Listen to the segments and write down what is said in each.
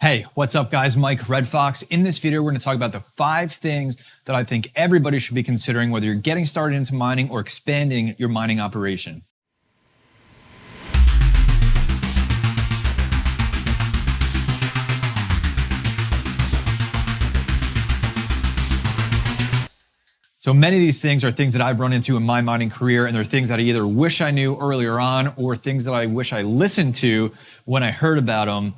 Hey, what's up guys? Mike Red Fox. In this video, we're going to talk about the 5 things that I think everybody should be considering whether you're getting started into mining or expanding your mining operation. So many of these things are things that I've run into in my mining career, and they're things that I either wish I knew earlier on or things that I wish I listened to when I heard about them.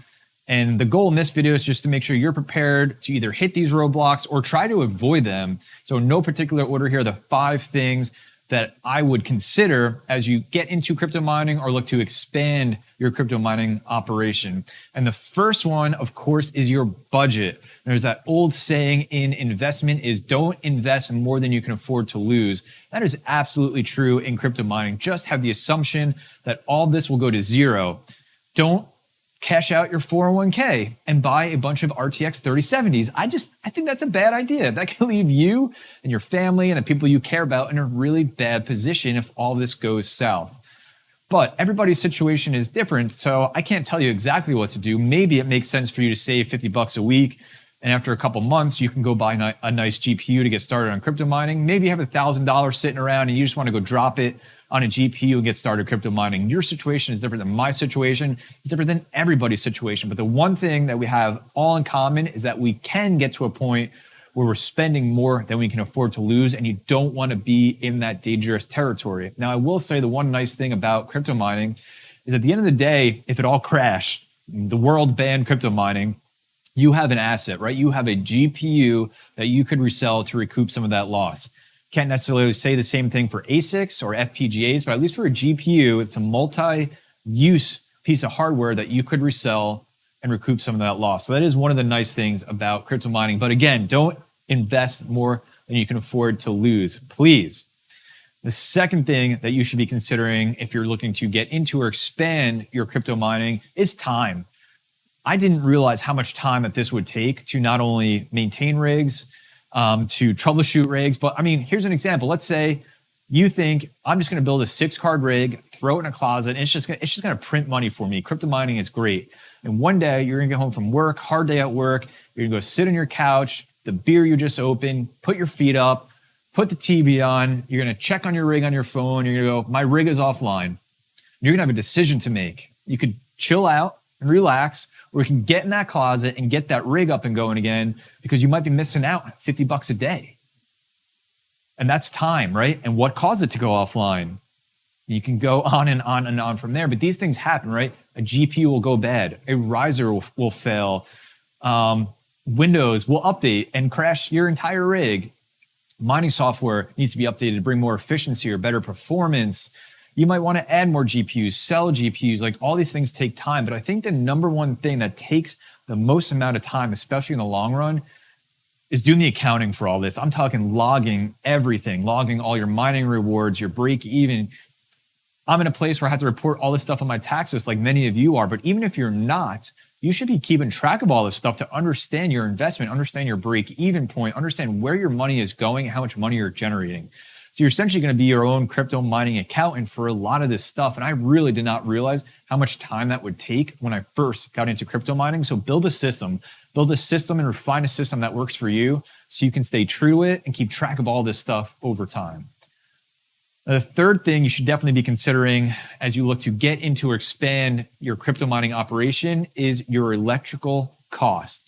And the goal in this video is just to make sure you're prepared to either hit these roadblocks or try to avoid them. So in no particular order here, the 5 things that I would consider as you get into crypto mining or look to expand your crypto mining operation. And the first one, of course, is your budget. There's that old saying in investment is don't invest more than you can afford to lose. That is absolutely true in crypto mining. Just have the assumption that all this will go to zero. Don't cash out your 401k and buy a bunch of RTX 3070s. I think that's a bad idea. That can leave you and your family and the people you care about in a really bad position if all this goes south. But everybody's situation is different, so I can't tell you exactly what to do. Maybe it makes sense for you to save 50 bucks a week, and after a couple months, you can go buy a nice GPU to get started on crypto mining. Maybe you have $1,000 sitting around and you just want to go drop it on a GPU and get started crypto mining. Your situation is different than my situation. It's different than everybody's situation. But the one thing that we have all in common is that we can get to a point where we're spending more than we can afford to lose, and you don't want to be in that dangerous territory. Now, I will say the one nice thing about crypto mining is at the end of the day, if it all crashed, the world banned crypto mining, you have an asset, right? You have a GPU that you could resell to recoup some of that loss. Can't necessarily say the same thing for ASICs or FPGAs, but at least for a GPU, it's a multi-use piece of hardware that you could resell and recoup some of that loss. So that is one of the nice things about crypto mining. But again, don't invest more than you can afford to lose, please. The second thing that you should be considering if you're looking to get into or expand your crypto mining is time. I didn't realize how much time that this would take to not only maintain rigs, to troubleshoot rigs. But I mean, here's an example. Let's say you think I'm just going to build a 6-card rig, throw it in a closet, and it's just going to print money for me. Crypto mining is great. And one day you're going to get home from work, hard day at work. You're going to go sit on your couch, the beer you just opened, put your feet up, put the TV on. You're going to check on your rig on your phone. You're going to go, my rig is offline. You're going to have a decision to make. You could chill out and relax, or you can get in that closet and get that rig up and going again, because you might be missing out on 50 bucks a day. And that's time, right? And what caused it to go offline? You can go on and on and on from there, but these things happen, right? A GPU will go bad, a riser will fail, Windows will update and crash your entire rig. Mining software needs to be updated to bring more efficiency or better performance. You might want to add more GPUs, sell GPUs, like all these things take time. But I think the number one thing that takes the most amount of time, especially in the long run, is doing the accounting for all this. I'm talking logging everything, logging all your mining rewards, your break even. I'm in a place where I have to report all this stuff on my taxes like many of you are. But even if you're not, you should be keeping track of all this stuff to understand your investment, understand your break even point, understand where your money is going and how much money you're generating. So you're essentially going to be your own crypto mining accountant for a lot of this stuff. And I really did not realize how much time that would take when I first got into crypto mining. So build a system and refine a system that works for you so you can stay true to it and keep track of all this stuff over time. The third thing you should definitely be considering as you look to get into or expand your crypto mining operation is your electrical cost.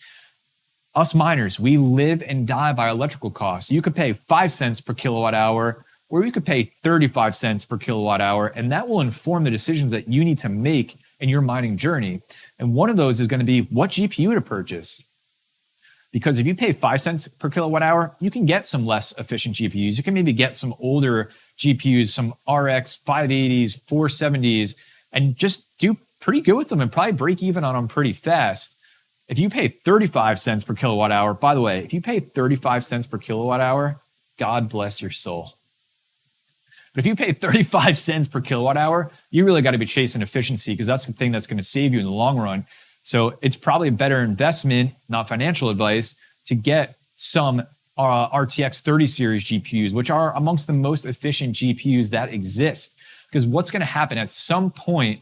Us miners, we live and die by electrical costs. You could pay 5 cents per kilowatt hour, or you could pay 35 cents per kilowatt hour, and that will inform the decisions that you need to make in your mining journey. And one of those is going to be what GPU to purchase. Because if you pay 5 cents per kilowatt hour, you can get some less efficient GPUs. You can maybe get some older GPUs, some RX 580s, 470s, and just do pretty good with them and probably break even on them pretty fast. If you pay 35 cents per kilowatt hour, by the way, if you pay 35 cents per kilowatt hour, God bless your soul. But if you pay 35 cents per kilowatt hour, you really got to be chasing efficiency, because that's the thing that's going to save you in the long run. So it's probably a better investment, not financial advice, to get some RTX 30 series GPUs, which are amongst the most efficient GPUs that exist. Because what's going to happen at some point,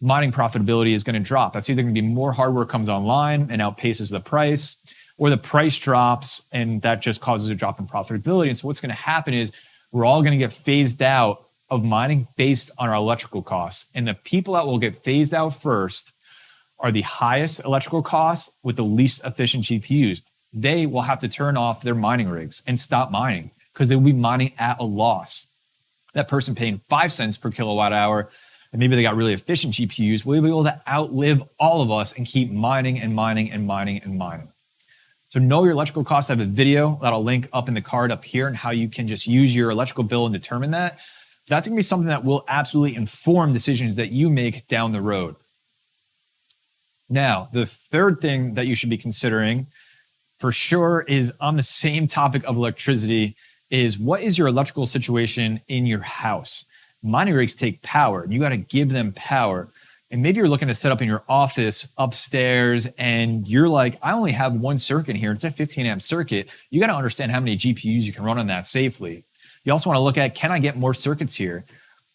mining profitability is going to drop. That's either going to be more hardware comes online and outpaces the price, or the price drops and that just causes a drop in profitability. And so what's going to happen is we're all going to get phased out of mining based on our electrical costs. And the people that will get phased out first are the highest electrical costs with the least efficient GPUs. They will have to turn off their mining rigs and stop mining because they will be mining at a loss. That person paying 5 cents per kilowatt hour, and maybe they got really efficient GPUs, will be able to outlive all of us and keep mining and mining and mining and mining. So know your electrical costs. I have a video that I'll link up in the card up here and how you can just use your electrical bill and determine that. That's going to be something that will absolutely inform decisions that you make down the road. Now, the third thing that you should be considering for sure is on the same topic of electricity is what is your electrical situation in your house? Mining rigs take power. You got to give them power. And maybe you're looking to set up in your office upstairs and you're like, I only have one circuit here. It's a 15 amp circuit. You got to understand how many GPUs you can run on that safely. You also want to look at, can I get more circuits here?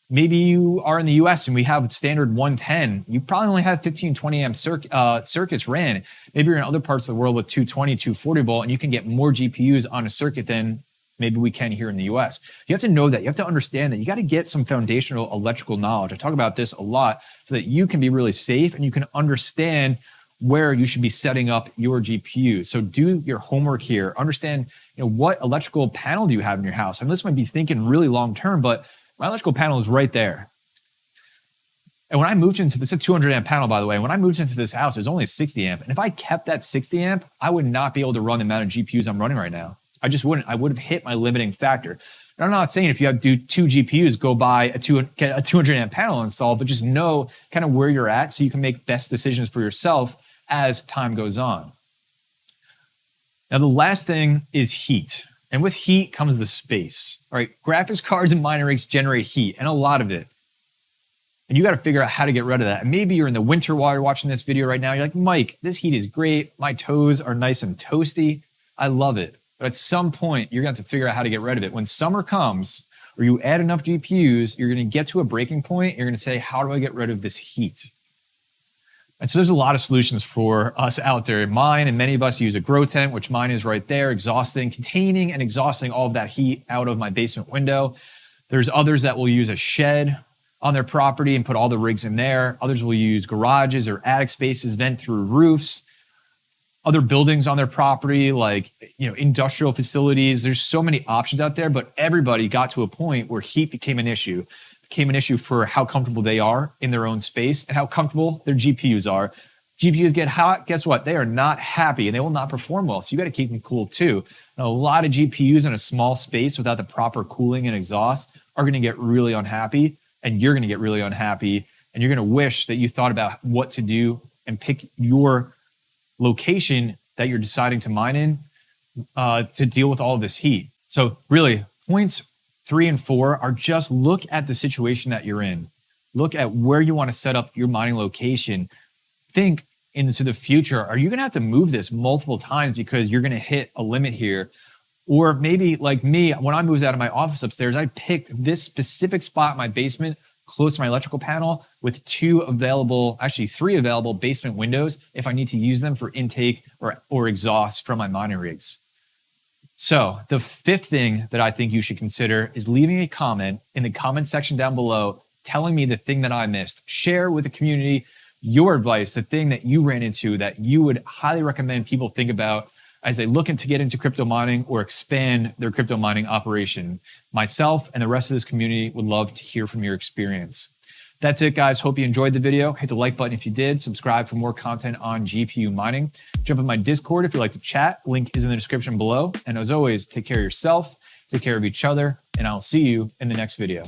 Maybe you are in the US and we have standard 110. You probably only have 15, 20 amp circuits ran. Maybe you're in other parts of the world with 220, 240 volt, and you can get more GPUs on a circuit than maybe we can here in the US. You have to know that. You have to understand that you got to get some foundational electrical knowledge. I talk about this a lot so that you can be really safe and you can understand where you should be setting up your GPU. So do your homework here. Understand, what electrical panel do you have in your house? I mean, this might be thinking really long term, but my electrical panel is right there. And when I moved into this, it's a 200 amp panel, by the way. When I moved into this house, it was only a 60 amp. And if I kept that 60 amp, I would not be able to run the amount of GPUs I'm running right now. I just wouldn't. I would have hit my limiting factor. And I'm not saying if you have to do 2 GPUs, go buy get a 200 amp panel installed, but just know kind of where you're at so you can make best decisions for yourself as time goes on. Now, the last thing is heat. And with heat comes the space. All right, graphics cards and mining rigs generate heat, and a lot of it. And you got to figure out how to get rid of that. And maybe you're in the winter while you're watching this video right now. You're like, Mike, this heat is great. My toes are nice and toasty. I love it. But at some point, you're going to have to figure out how to get rid of it. When summer comes, or you add enough GPUs, you're going to get to a breaking point. You're going to say, how do I get rid of this heat? And so there's a lot of solutions for us out there. Mine and many of us use a grow tent, which mine is right there, containing and exhausting all of that heat out of my basement window. There's others that will use a shed on their property and put all the rigs in there. Others will use garages or attic spaces, vent through roofs. Other buildings on their property, like industrial facilities. There's so many options out there, but everybody got to a point where heat became an issue. For how comfortable they are in their own space and how comfortable their GPUs are. GPUs get hot, guess what? They are not happy and they will not perform well. So you got to keep them cool too. And a lot of GPUs in a small space without the proper cooling and exhaust are going to get really unhappy, and you're going to get really unhappy, and you're going to wish that you thought about what to do and pick your location that you're deciding to mine in to deal with all of this heat. So really, points 3 and 4 are just look at the situation that you're in. Look at where you want to set up your mining location. Think into the future. Are you going to have to move this multiple times because you're going to hit a limit here? Or maybe like me, when I moved out of my office upstairs, I picked this specific spot in my basement close to my electrical panel with 3 available basement windows if I need to use them for intake or exhaust from my mining rigs. So the 5th thing that I think you should consider is leaving a comment in the comment section down below, telling me the thing that I missed. Share with the community your advice, the thing that you ran into that you would highly recommend people think about as they look to get into crypto mining or expand their crypto mining operation. Myself and the rest of this community would love to hear from your experience. That's it, guys. Hope you enjoyed the video. Hit the like button if you did. Subscribe for more content on GPU mining. Jump in my Discord if you'd like to chat. Link is in the description below. And as always, take care of yourself, take care of each other, and I'll see you in the next video.